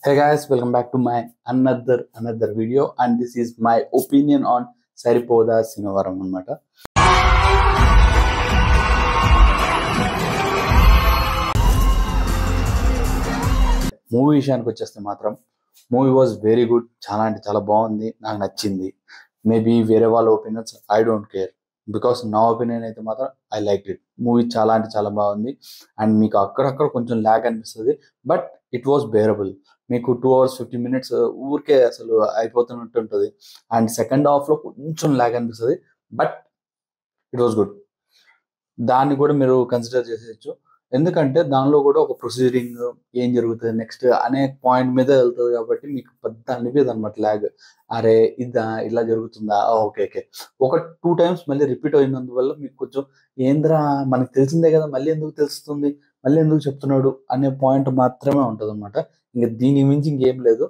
Hey guys, welcome back to my another video, and this is my opinion on Saripoda Sinavaram annamata. Movie విషయానికి వచ్చేస్తే మాత్రం movie was very good. చాలా అంటే చాలా బాగుంది, నాకు నచ్చింది. మేబీ వేరే వాళ్ళ opinions I don't care, because నా ఒపీనియన్ అయితే మాత్రం ఐ లైక్ ఇట్. మూవీ చాలా అంటే చాలా బాగుంది. అండ్ మీకు అక్కడక్కడ కొంచెం ల్యాగ్ అనిపిస్తుంది, బట్ ఇట్ వాజ్ బేరబుల్. మీకు 2 hours 50 minutes ఊరికే అసలు అయిపోతున్నట్టు ఉంటుంది. అండ్ సెకండ్ హాఫ్లో కొంచెం ల్యాగ్ అనిపిస్తుంది, బట్ ఇట్ వాజ్ గుడ్. దాన్ని కూడా మీరు కన్సిడర్ చేసేయచ్చు, ఎందుకంటే దానిలో కూడా ఒక ప్రొసీడింగ్ ఏం జరుగుతుంది నెక్స్ట్ అనే పాయింట్ మీద వెళ్తుంది, కాబట్టి మీకు పెద్ద అనిపించదు అనమాట ల్యాగ్. అరే ఇదా ఇలా జరుగుతుందా, ఓకే ఓకే. ఒక 2 times మళ్ళీ రిపీట్ అయినందువల్ల మీకు కొంచెం ఏంద్రా మనకు తెలిసిందే కదా, మళ్ళీ ఎందుకు తెలుస్తుంది, మళ్ళీ ఎందుకు చెప్తున్నాడు అనే పాయింట్ మాత్రమే ఉంటుంది అనమాట. ఇంకా దీని మించి ఇంకేం లేదు.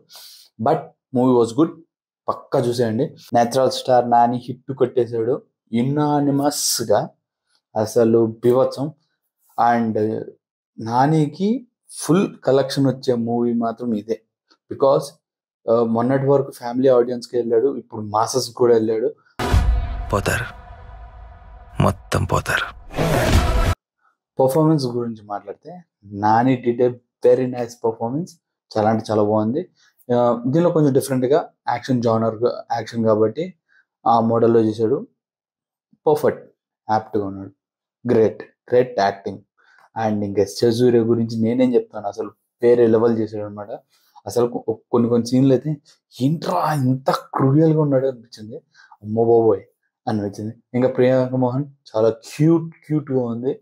బట్ మూవీ వాజ్ గుడ్, పక్కా చూసేయండి. నేచురల్ స్టార్ నాని హిట్ కొట్టేశాడు యునానిమస్గా, అసలు బీభత్సం. అండ్ నానికి ఫుల్ కలెక్షన్ వచ్చే మూవీ మాత్రం ఇదే, బికాస్ మొన్నటి వరకు ఫ్యామిలీ ఆడియన్స్కి వెళ్ళాడు, ఇప్పుడు మాసెస్ కూడా వెళ్ళాడు. పోతారు, మొత్తం పోతారు. పర్ఫార్మెన్స్ గురించి మాట్లాడితే Nani did a very nice performance, చాలా అంటే చాలా బాగుంది. దీనిలో కొంచెం డిఫరెంట్గా యాక్షన్ జానర్, యాక్షన్ కాబట్టి ఆ మోడల్లో చేశాడు. పర్ఫెక్ట్, యాప్ట్గా ఉన్నాడు. Great great acting. అండ్ ఇంకా సూర్య గురించి నేనేం చెప్తాను, అసలు వేరే లెవెల్ చేశాడు అనమాట. అసలు కొన్ని కొన్ని సీన్లు అయితే ఏంట్రా ఇంత క్రూయల్గా ఉన్నాడు అనిపించింది, అమ్మో బాబోయ్ అనిపించింది. ఇంకా ప్రియాంక మోహన్ చాలా క్యూట్గా ఉంది.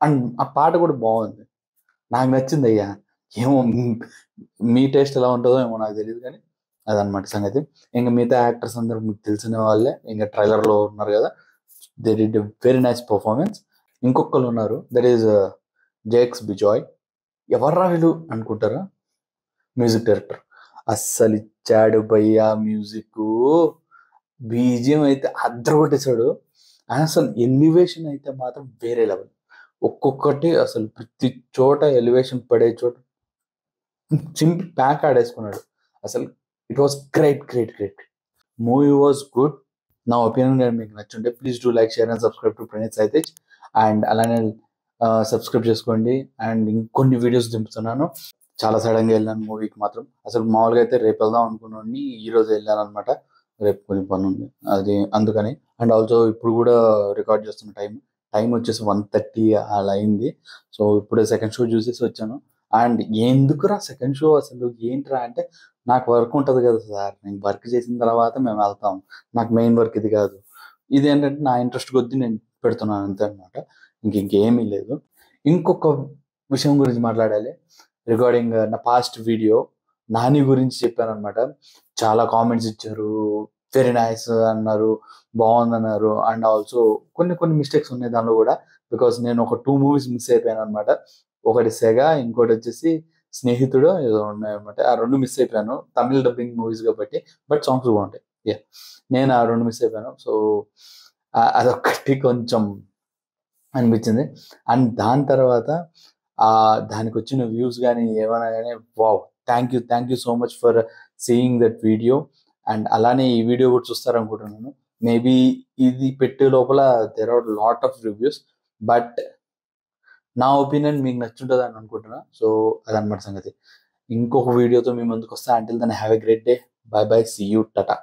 అండ్ ఆ పాట కూడా బాగుంది, నాకు నచ్చింది అయ్యా. ఏమో మీ టేస్ట్ ఎలా ఉంటుందో ఏమో నాకు తెలియదు, కానీ అదనమాట సంగతి. ఇంకా మిగతా యాక్టర్స్ అందరూ మీకు తెలిసిన వాళ్ళే, ఇంకా ట్రైలర్లో ఉన్నారు కదా, they did a very nice performance. ఇంకొకరు ఉన్నారు, దట్ ఈస్ జేక్స్ బిజాయ్. ఎవర్రా వీళ్ళు అనుకుంటారా, మ్యూజిక్ డైరెక్టర్. అస్సలు ఇచ్చాడు భయ్యా మ్యూజిక్, బీజియం అయితే అద్దరు కొట్టేశాడు. అసలు ఎలివేషన్ అయితే మాత్రం వేరే లెవెల్. ఒక్కొక్కటి అసలు ప్రతి చోట ఎలివేషన్ పడే చోట చింపి ప్యాక్ ఆడేసుకున్నాడు. అసలు it was great. Movie was good. నా ఒపీనియన్ మీకు నచ్చుంటే please do like, share and subscribe to Praneeth Saitej. And అలానే సబ్స్క్రైబ్ చేసుకోండి. అండ్ ఇంకొన్ని వీడియోస్ దింపుతున్నాను. చాలా సడన్గా వెళ్ళాను మూవీకి మాత్రం. అసలు మామూలుగా అయితే రేపు వెళ్దాం అనుకున్నాను, ఈ రోజు వెళ్ళాను అనమాట. రేపు కొంచెం పని ఉంది అది, అందుకని. అండ్ ఆల్సో ఇప్పుడు కూడా రికార్డ్ చేస్తున్న టైం వచ్చేసి 1:30 అలా అయింది. సో ఇప్పుడే సెకండ్ షో చూసేసి వచ్చాను. అండ్ ఎందుకురా సెకండ్ షో, అసలు ఏంట్రా అంటే, నాకు వర్క్ ఉంటుంది కదా సార్, నేను వర్క్ చేసిన తర్వాత మేము వెళ్తాం, నాకు మెయిన్ వర్క్ ఇది కాదు. ఇది ఏంటంటే నా ఇంట్రెస్ట్ కొద్దీ నేను పెడుతున్నాను అంతే అనమాట, ఇంకేమీ లేదు. ఇంకొక విషయం గురించి మాట్లాడాలి, రిగార్డింగ్ నా పాస్ట్ వీడియో నాని గురించి చెప్పాను అనమాట. చాలా కామెంట్స్ ఇచ్చారు, వెరీ నైస్ అన్నారు, బాగుందన్నారు. అండ్ ఆల్సో కొన్ని మిస్టేక్స్ ఉన్నాయి దానిలో కూడా, బికాస్ నేను ఒక 2 movies మిస్ అయిపోయాను అనమాట. ఒకటి సెగ, ఇంకోటి వచ్చేసి స్నేహితుడు ఏదో ఉన్నాయన్నమాట. ఆ 2 మిస్ అయిపోయాను, తమిళ డబ్బింగ్ మూవీస్ కాబట్టి, బట్ సాంగ్స్ బాగుంటాయి. నేను ఆ 2 మిస్ అయిపోయాను. సో అదొక్కటి కొంచెం అనిపించింది. అండ్ దాని తర్వాత దానికి వచ్చిన వ్యూస్ కానీ ఏమైనా కానీ, wow, thank you so much for seeing that video. And అలానే ఈ వీడియో కూడా చూస్తారనుకుంటున్నాను. మేబీ ఇది పెట్టే లోపల there are lot of reviews, but నా ఒపీనియన్ మీకు నచ్చుంటుంది అని అనుకుంటున్నా. సో అదనమాట సంగతి. ఇంకొక వీడియోతో మీ ముందుకు వస్తా. Until then have a great day. Bye see you, Tata.